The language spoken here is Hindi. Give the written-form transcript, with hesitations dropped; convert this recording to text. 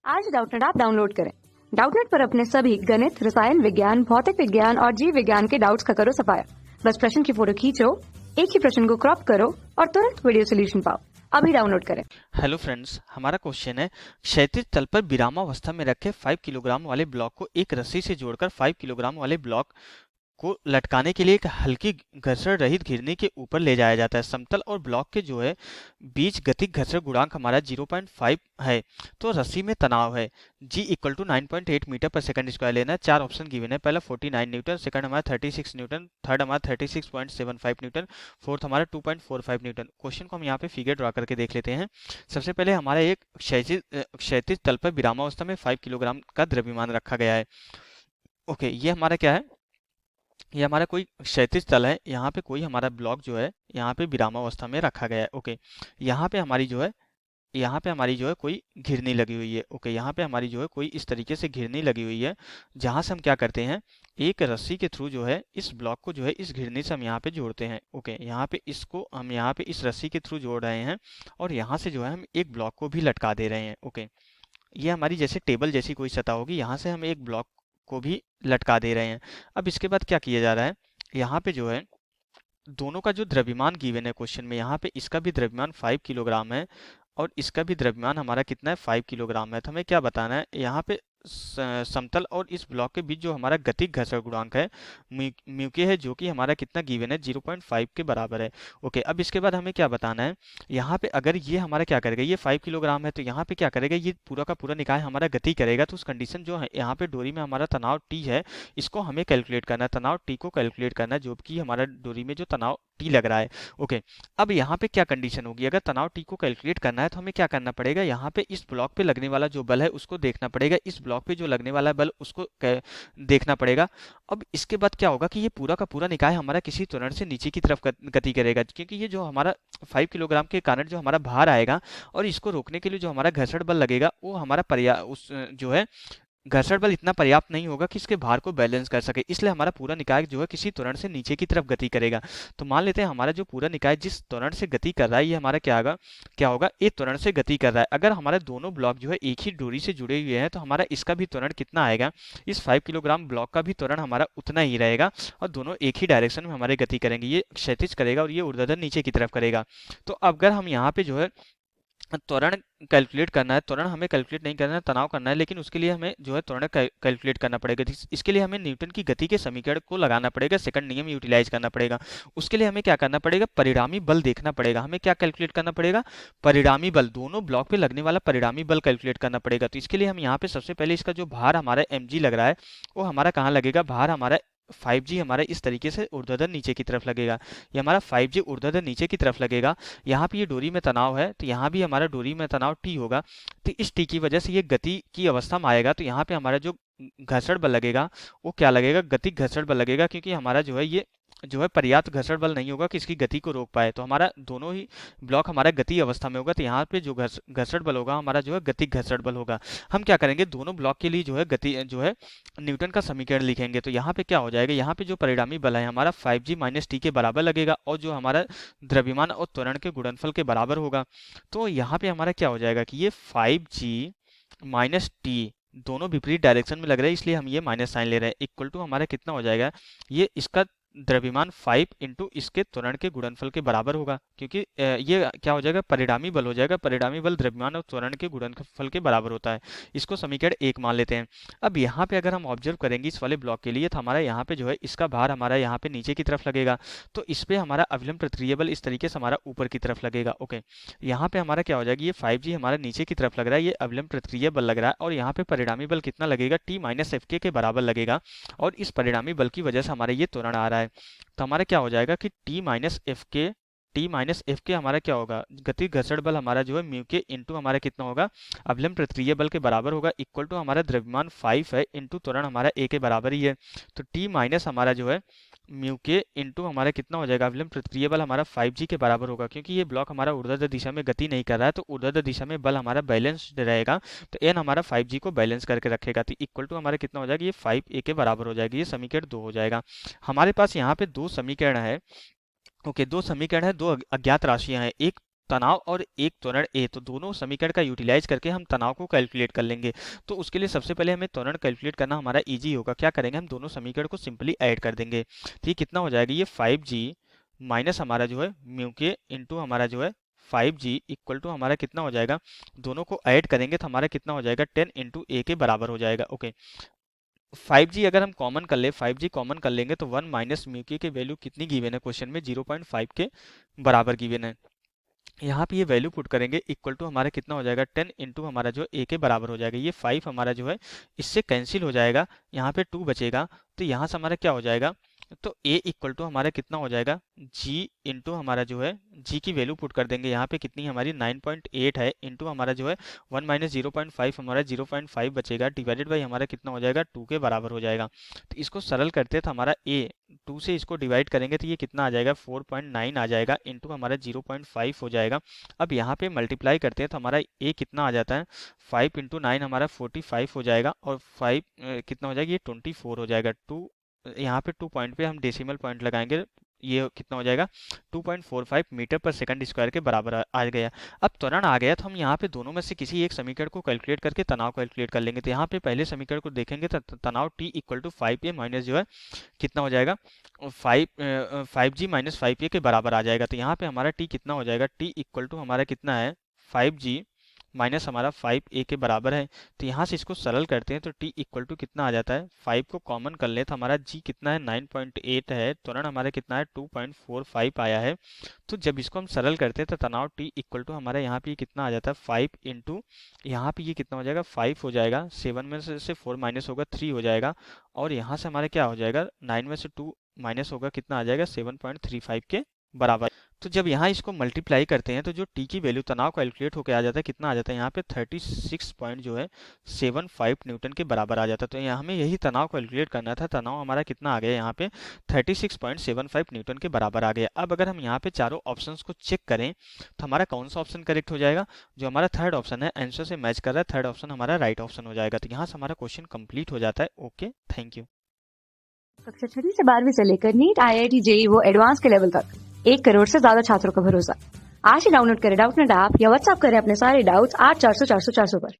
आज डाउटनेट ऐप डाउनलोड करें। डाउटनेट पर अपने सभी गणित, रसायन विज्ञान, भौतिक विज्ञान और जीव विज्ञान के डाउट्स का करो सफाया। बस प्रश्न की फोटो खींचो, एक ही प्रश्न को क्रॉप करो और तुरंत वीडियो सोल्यूशन पाओ। अभी डाउनलोड करें। हेलो फ्रेंड्स, हमारा क्वेश्चन है क्षैतिज तल पर विरामावस्था में रखे 5 किलोग्राम वाले ब्लॉक को एक रस्सी से जोड़कर 5 किलोग्राम वाले ब्लॉक को लटकाने के लिए एक हल्की घर्षण रहित घिरनी के ऊपर ले जाया जाता है। समतल और ब्लॉक के जो है बीच गतिक घर्षण गुणांक हमारा 0.5 है। तो रस्सी में तनाव है G इक्वल टू 9.8 मीटर पर सेकंड स्क्वायर लेना है। 4 ऑप्शन गिवन है। पहला 49 न्यूटन, सेकंड हमारा 36 न्यूटन, थर्ड हमारा 36.75 न्यूटन, फोर्थ हमारा 2.45 न्यूटन। क्वेश्चन को हम यहाँ पे फिगर ड्रा करके देख लेते हैं। सबसे पहले हमारा एक क्षैतिज तल पर विरामावस्था में 5 किलोग्राम का द्रव्यमान रखा गया है। ओके, ये हमारा क्या है, ये हमारा कोई क्षैतिज तल है। यहाँ पे कोई हमारा ब्लॉक जो है यहाँ पे विरामावस्था में रखा गया है। ओके, यहाँ पे हमारी जो है कोई घिरनी लगी हुई है। ओके, यहाँ पे हमारी जो है कोई इस तरीके से घिरनी लगी हुई है, जहाँ से हम क्या करते हैं, एक रस्सी के थ्रू जो है इस ब्लॉक को जो है इस घिरनी से हम यहाँ पे जोड़ते हैं। ओके, यहाँ पे इसको हम यहाँ पे इस रस्सी के थ्रू जोड़ रहे हैं और यहाँ से जो है हम एक ब्लॉक को भी लटका दे रहे हैं। ओके, ये हमारी जैसे टेबल जैसी कोई सतह होगी, यहाँ से हम एक ब्लॉक को भी लटका दे रहे हैं। अब इसके बाद क्या किया जा रहा है, यहाँ पे जो है दोनों का जो द्रव्यमान गिवन है क्वेश्चन में, यहाँ पे इसका भी द्रव्यमान 5 किलोग्राम है और इसका भी द्रव्यमान हमारा कितना है, 5 किलोग्राम है। तो हमें क्या बताना है, यहाँ पे समतल और इस ब्लॉक के बीच जो हमारा गतिक घर्षण गुणांक है म्यू के है, जो कि हमारा कितना गिवन है, 0.5 के बराबर है। ओके, अब इसके बाद हमें क्या बताना है, यहाँ पे अगर ये हमारा क्या करेगा, ये 5 किलोग्राम है तो यहाँ पे क्या करेगा, ये पूरा का पूरा निकाय हमारा गति करेगा। तो उस कंडीशन जो है यहाँ पे डोरी में हमारा तनाव टी है, इसको हमें कैलकुलेट करना है, तनाव टी को कैलकुलेट करना है, जो कि हमारा डोरी में जो तनाव टी लग रहा है। ओके, अब यहाँ पे क्या कंडीशन होगी, अगर तनाव टी को कैलकुलेट करना है तो हमें क्या करना पड़ेगा, यहाँ पे इस ब्लॉक पे लगने वाला जो बल है उसको देखना पड़ेगा, इस ब्लॉक पे जो लगने वाला बल उसको देखना पड़ेगा। अब इसके बाद क्या होगा कि ये पूरा का पूरा निकाय हमारा किसी त्वरण से नीचे की तरफ गति करेगा, क्योंकि ये जो हमारा 5 किलोग्राम के कारण जो हमारा भार आएगा और इसको रोकने के लिए जो हमारा घर्षण बल लगेगा वो हमारा उस जो है घर्षण बल इतना पर्याप्त नहीं होगा कि इसके भार को बैलेंस कर सके, इसलिए हमारा पूरा निकाय जो है किसी त्वरण से नीचे की तरफ गति करेगा। तो मान लेते हैं हमारा जो पूरा निकाय जिस त्वरण से गति कर रहा है, ये हमारा क्या होगा, एक त्वरण से गति कर रहा है। अगर हमारे दोनों ब्लॉक जो है एक ही डोरी से जुड़े हुए हैं तो हमारा इसका भी त्वरण कितना आएगा, इस 5 किलोग्राम ब्लॉक का भी त्वरण हमारा उतना ही रहेगा और दोनों एक ही डायरेक्शन में हमारे गति करेंगे। ये क्षैतिज करेगा और ये ऊर्ध्वाधर नीचे की तरफ करेगा। तो अगर हम यहाँ पे जो है त्वरण कैलकुलेट करना है, त्वरण हमें कैलकुलेट नहीं करना है, तनाव करना है, लेकिन उसके लिए हमें जो है त्वरण कैलकुलेट करना पड़ेगा। इसके लिए हमें न्यूटन की गति के समीकरण को लगाना पड़ेगा, सेकंड नियम यूटिलाइज करना पड़ेगा। उसके लिए हमें क्या करना पड़ेगा, परिणामी बल देखना पड़ेगा। हमें क्या कैलकुलेट करना पड़ेगा, परिणामी बल, दोनों ब्लॉक पे लगने वाला परिणामी बल कैलकुलेट करना पड़ेगा। तो इसके लिए हम यहाँ पे सबसे पहले इसका जो भार हमारा mg लग रहा है वो हमारा कहाँ लगेगा, भार हमारा 5g हमारा इस तरीके से ऊर्ध्वाधर नीचे की तरफ लगेगा। ये हमारा 5g ऊर्ध्वाधर नीचे की तरफ लगेगा। यहाँ पे ये डोरी में तनाव है तो यहाँ भी हमारा डोरी में तनाव t होगा। तो इस t की वजह से ये गति की अवस्था में आएगा। तो यहाँ पे हमारा जो घर्षण बल लगेगा वो क्या लगेगा, गतिक घर्षण बल लगेगा, क्योंकि हमारा जो है ये जो है पर्याप्त घर्षण बल नहीं होगा कि इसकी गति को रोक पाए। तो हमारा दोनों ही ब्लॉक हमारा गति अवस्था में होगा, तो यहाँ पे जो घर्षण बल होगा हमारा जो है गतिक घर्षण बल होगा। हम क्या करेंगे, दोनों ब्लॉक के लिए जो है गति जो है न्यूटन का समीकरण लिखेंगे। तो यहाँ पे क्या हो जाएगा, यहाँ पे जो परिणामी बल है हमारा 5g माइनस टी के बराबर लगेगा और जो हमारा द्रव्यमान और त्वरण के गुणनफल के बराबर होगा। तो यहाँ पे हमारा क्या हो जाएगा कि ये 5g माइनस टी दोनों विपरीत डायरेक्शन में लग रहे हैं, इसलिए हम ये माइनस साइन ले रहे हैं, इक्वल टू हमारा कितना हो जाएगा, ये इसका द्रव्यमान 5 इंटू इसके त्वरण के गुणनफल के बराबर होगा, क्योंकि ये क्या हो जाएगा, परिणामी बल हो जाएगा। परिणामी बल द्रव्यमान और त्वरण के गुणनफल के बराबर होता है। इसको समीकरण 1 मान लेते हैं। अब यहाँ पे अगर हम ऑब्जर्व करेंगे इस वाले ब्लॉक के लिए, तो हमारा यहाँ पे जो है इसका भार हमारा यहाँ पे नीचे की तरफ लगेगा, तो इस पे हमारा अविलंब प्रतिक्रिया बल इस तरीके से हमारा ऊपर की तरफ लगेगा। ओके, यहाँ पे हमारा क्या हो जाएगा, ये 5g हमारा नीचे की तरफ लग रहा है, ये अविलंब प्रतिक्रिया बल लग रहा है, और यहाँ पे परिणामी बल कितना लगेगा, t माइनस एफ के बराबर लगेगा, और इस परिणामी बल की वजह से हमारा ये त्वरण आ रहा है। तो हमारा क्या हो जाएगा कि टी माइनस एफ के हमारा क्या होगा, गति घर्षण बल हमारा जो है म्यू के इंटू हमारा कितना होगा, अवलंब प्रतिक्रिया बल के बराबर होगा, इक्वल टू हमारा द्रव्यमान 5 है इंटू त्वरण हमारा a के बराबर ही है। तो टी माइनस हमारा जो है म्यू के इंटू हमारा कितना हो जाएगा, अवलंब प्रतिक्रिया बल हमारा 5g के बराबर होगा, क्योंकि ये ब्लॉक हमारा ऊर्ध्वाधर दिशा में गति नहीं कर रहा है, तो ऊर्ध्वाधर दिशा में बल हमारा बैलेंस्ड रहेगा, तो n हमारा 5g को बैलेंस करके रखेगा। तो इक्वल टू हमारा कितना हो जाएगा, ये 5a के बराबर हो जाएगी। ये समीकरण 2 हो जाएगा। हमारे पास यहाँ पे दो समीकरण है। ओके, दो समीकरण है, दो अज्ञात राशियां हैं, एक तनाव और एक त्वरण ए, तो दोनों समीकरण का यूटिलाइज करके हम तनाव को कैलकुलेट कर लेंगे। तो उसके लिए सबसे पहले हमें त्वरण कैलकुलेट करना हमारा इजी होगा। क्या करेंगे, हम दोनों समीकरण को सिंपली ऐड कर देंगे। तो ये कितना हो जाएगा, ये 5g माइनस हमारा जो है म्यू के इंटू हमारा जो है 5g इक्वल टू हमारा कितना हो जाएगा, दोनों को ऐड करेंगे तो हमारा कितना हो जाएगा 10 इंटू ए के बराबर हो जाएगा। ओके, 5g अगर हम कॉमन कर ले, 5g कॉमन कर लेंगे तो 1 माइनस म्यू के वैल्यू कितनी गिवन है क्वेश्चन में, 0.5 के बराबर गिवन है। यहाँ पे ये वैल्यू पुट करेंगे इक्वल टू हमारा कितना हो जाएगा 10 इंटू हमारा जो ए के बराबर हो जाएगा। ये 5 हमारा जो है इससे कैंसिल हो जाएगा, यहाँ पे 2 बचेगा, तो यहाँ से हमारा क्या हो जाएगा, तो a इक्वल टू हमारा कितना हो जाएगा g इंटू हमारा जो है g की वैल्यू पुट कर देंगे, यहाँ पे कितनी हमारी 9.8 है, इंटू हमारा जो है 1 माइनस 0.5 हमारा 0.5 बचेगा, डिवाइडेड बाई हमारा कितना हो जाएगा 2 के बराबर हो जाएगा। तो इसको सरल करते हैं तो हमारा a 2 से इसको डिवाइड करेंगे तो ये कितना आ जाएगा 4.9 आ जाएगा, इंटू हमारा 0.5 हो जाएगा। अब यहाँ पे मल्टीप्लाई करते हैं तो हमारा a कितना आ जाता है 5 इंटू 9 हमारा 45 हो जाएगा, और 5 कितना हो जाएगा, ये 24 हो जाएगा। 2 यहाँ पे 2 पॉइंट पे हम डेसिमल पॉइंट लगाएंगे, ये कितना हो जाएगा 2.45 मीटर पर सेकंड स्क्वायर के बराबर आ गया। अब त्वरण आ गया तो हम यहाँ पे दोनों में से किसी एक समीकरण को कैलकुलेट करके तनाव कैलकुलेट कर लेंगे। तो यहाँ पे पहले समीकरण को देखेंगे तो तनाव t equal to 5a minus जो है कितना हो जाएगा 5g माइनस 5a के बराबर आ जाएगा। तो यहाँ पे हमारा t कितना हो जाएगा, t इक्वल टू हमारा कितना है 5g माइनस हमारा 5a के बराबर है। तो यहाँ से इसको सरल करते हैं तो t इक्वल टू कितना आ जाता है, 5 को कॉमन कर ले तो हमारा g कितना है 9.8 है, त्वरण हमारा कितना है 2.45 आया है। तो जब इसको हम सरल करते हैं तो तनाव t इक्वल टू हमारा यहाँ पे कितना आ जाता है 5 इंटू यहाँ पे ये कितना हो जाएगा 5 हो जाएगा, 7 में से 4 माइनस होगा 3 हो जाएगा, और यहाँ से हमारा क्या हो जाएगा 9 में से 2 माइनस होगा कितना आ जाएगा 7.35 के बराबर। तो जब यहाँ इसको मल्टीप्लाई करते हैं तो जो t की वैल्यू तनाव कैलकुलेट होकर आ जाता है, कितना आ जाता है यहाँ पे 36 पॉइंट जो है 75 न्यूटन के बराबर आ जाता है। तो यहाँ हमें यही तनाव कैलकुलेट करना था, तनाव हमारा कितना आ गया यहाँ पे 36.75 न्यूटन के बराबर आ गया। अब अगर हम यहाँ पे चारों ऑप्शंस को चेक करें तो हमारा कौन सा ऑप्शन करेक्ट हो जाएगा, जो हमारा थर्ड ऑप्शन है आंसर से मैच कर रहा है, थर्ड ऑप्शन हमारा राइट ऑप्शन हो जाएगा। तो यहाँ से हमारा क्वेश्चन कंप्लीट हो जाता है। Okay, thank you. कक्षा 6 से 12वीं से लेकर नीट, IIT, JEE वो एडवांस के लेवल तक 1 करोड़ से ज्यादा छात्रों का भरोसा। आज ही डाउनलोड करें डाउटनेट ऐप या व्हाट्सएप करें अपने सारे डाउट्स 8400 400 400 पर।